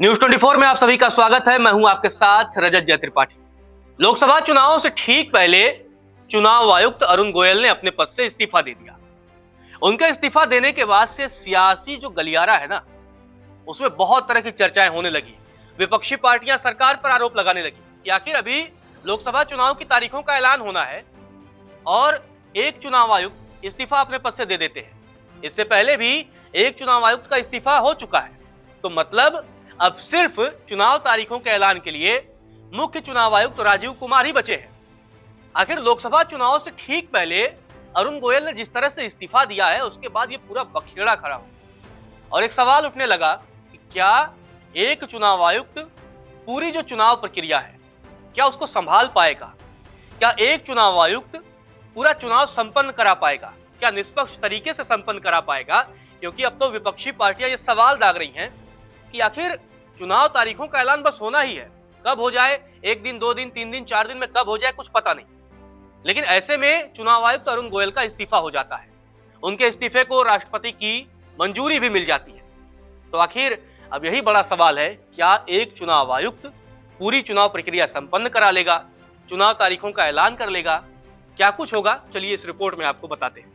News 24 में आप सभी का स्वागत है। मैं हूं आपके साथ रजत जय त्रिपाठी। लोकसभा चुनाव से ठीक पहले चुनाव आयुक्त अरुण गोयल ने अपने पद से इस्तीफा दे दिया। उनका इस्तीफा देने के बाद से सियासी जो गलियारा है ना, उसमें बहुत तरह की चर्चाएं होने लगी। विपक्षी पार्टियां सरकार पर आरोप लगाने लगी कि आखिर अभी लोकसभा चुनाव की तारीखों का ऐलान होना है और एक चुनाव आयुक्त इस्तीफा अपने पद से दे देते हैं। इससे पहले भी एक चुनाव आयुक्त का इस्तीफा हो चुका है, तो मतलब अब सिर्फ चुनाव तारीखों के ऐलान के लिए मुख्य चुनाव आयुक्त राजीव कुमार ही बचे हैं। आखिर लोकसभा चुनाव से ठीक पहले अरुण गोयल ने जिस तरह से इस्तीफा दिया है, उसके बाद ये पूरा बखेड़ा खड़ा हो और एक सवाल उठने लगा कि क्या एक चुनाव आयुक्त पूरी जो चुनाव प्रक्रिया है, क्या उसको संभाल पाएगा? क्या एक चुनाव आयुक्त पूरा चुनाव संपन्न करा पाएगा? क्या निष्पक्ष तरीके से संपन्न करा पाएगा? क्योंकि अब तो विपक्षी पार्टियां ये सवाल दाग रही हैं कि आखिर चुनाव तारीखों का ऐलान बस होना ही है, कब हो जाए, 1 दिन, 2 दिन, 3 दिन, 4 दिन में कब हो जाए कुछ पता नहीं। लेकिन ऐसे में चुनाव आयुक्त अरुण गोयल का इस्तीफा हो जाता है, उनके इस्तीफे को राष्ट्रपति की मंजूरी भी मिल जाती है। तो आखिर अब यही बड़ा सवाल है, क्या एक चुनाव आयुक्त पूरी चुनाव प्रक्रिया संपन्न करा लेगा, चुनाव तारीखों का ऐलान कर लेगा? क्या कुछ होगा, चलिए इस रिपोर्ट में आपको बताते हैं।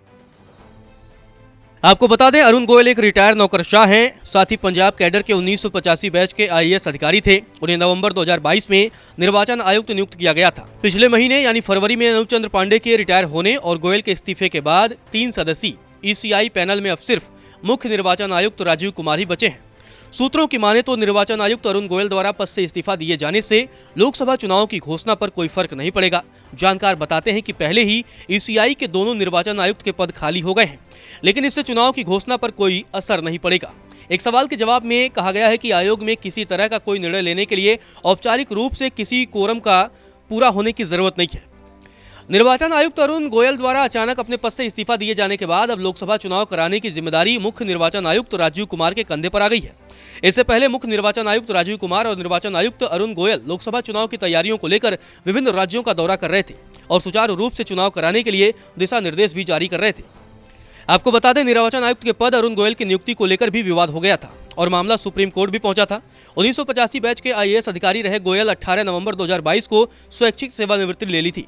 आपको बता दें, अरुण गोयल एक रिटायर नौकरशाह हैं, साथ ही पंजाब कैडर के 1985 बैच के आईएएस अधिकारी थे। उन्हें नवंबर 2022 में निर्वाचन आयुक्त नियुक्त किया गया था। पिछले महीने यानी फरवरी में अनूप चंद्र पांडे के रिटायर होने और गोयल के इस्तीफे के बाद 3 सदस्यीय ईसीआई पैनल में अब सिर्फ मुख्य निर्वाचन आयुक्त राजीव कुमार ही बचे हैं। सूत्रों की माने तो निर्वाचन आयुक्त अरुण गोयल द्वारा पद से इस्तीफा दिए जाने से लोकसभा चुनाव की घोषणा पर कोई फर्क नहीं पड़ेगा। जानकार बताते हैं कि पहले ही ईसीआई के दोनों निर्वाचन आयुक्त के पद खाली हो गए हैं, लेकिन इससे चुनाव की घोषणा पर कोई असर नहीं पड़ेगा। एक सवाल के जवाब में कहा गया है कि आयोग में किसी तरह का कोई निर्णय लेने के लिए औपचारिक रूप से किसी कोरम का पूरा होने की जरूरत नहीं है। निर्वाचन आयुक्त अरुण गोयल द्वारा अचानक अपने पद से इस्तीफा दिए जाने के बाद अब लोकसभा चुनाव कराने की जिम्मेदारी मुख्य निर्वाचन आयुक्त राजीव कुमार के कंधे पर आ गई है। इससे पहले मुख्य निर्वाचन आयुक्त राजीव कुमार और निर्वाचन आयुक्त अरुण गोयल लोकसभा चुनाव की तैयारियों को लेकर विभिन्न राज्यों का दौरा कर रहे थे और सुचारू रूप से चुनाव कराने के लिए दिशा निर्देश भी जारी कर रहे थे। आपको बता दें, निर्वाचन आयुक्त के पद अरुण गोयल की नियुक्ति को लेकर भी विवाद हो गया था और मामला सुप्रीम कोर्ट भी पहुंचा था। 1985 बैच के आईएएस अधिकारी रहे गोयल 18 नवंबर 2022 को स्वैच्छिक सेवानिवृत्ति ले ली थी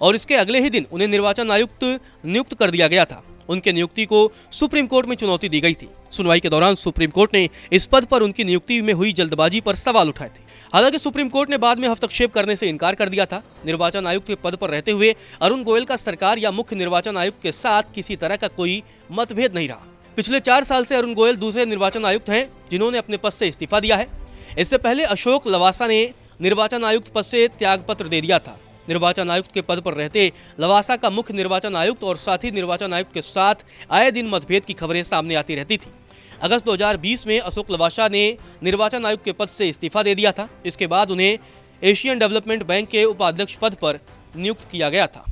और इसके अगले ही दिन उन्हें निर्वाचन आयुक्त नियुक्त कर दिया गया था। उनके नियुक्ति को सुप्रीम कोर्ट में चुनौती दी गई थी। सुनवाई के दौरान सुप्रीम कोर्ट ने इस पद पर उनकी नियुक्ति में हुई जल्दबाजी पर सवाल उठाए थे। हालांकि सुप्रीम कोर्ट ने बाद में हस्तक्षेप करने से इनकार कर दिया था। निर्वाचन आयुक्त के पद पर रहते हुए अरुण गोयल का सरकार या मुख्य निर्वाचन आयुक्त के साथ किसी तरह का कोई मतभेद नहीं रहा। पिछले 4 साल से अरुण गोयल दूसरे निर्वाचन आयुक्त हैं जिन्होंने अपने पद से इस्तीफा दिया है। इससे पहले अशोक लवासा ने निर्वाचन आयुक्त पद से त्यागपत्र दे दिया था। निर्वाचन आयुक्त के पद पर रहते लवासा का मुख्य निर्वाचन आयुक्त और साथी निर्वाचन आयुक्त के साथ आए दिन मतभेद की खबरें सामने आती रहती थी। अगस्त 2020 में अशोक लवासा ने निर्वाचन आयुक्त के पद से इस्तीफा दे दिया था। इसके बाद उन्हें एशियन डेवलपमेंट बैंक के उपाध्यक्ष पद पर नियुक्त किया गया था।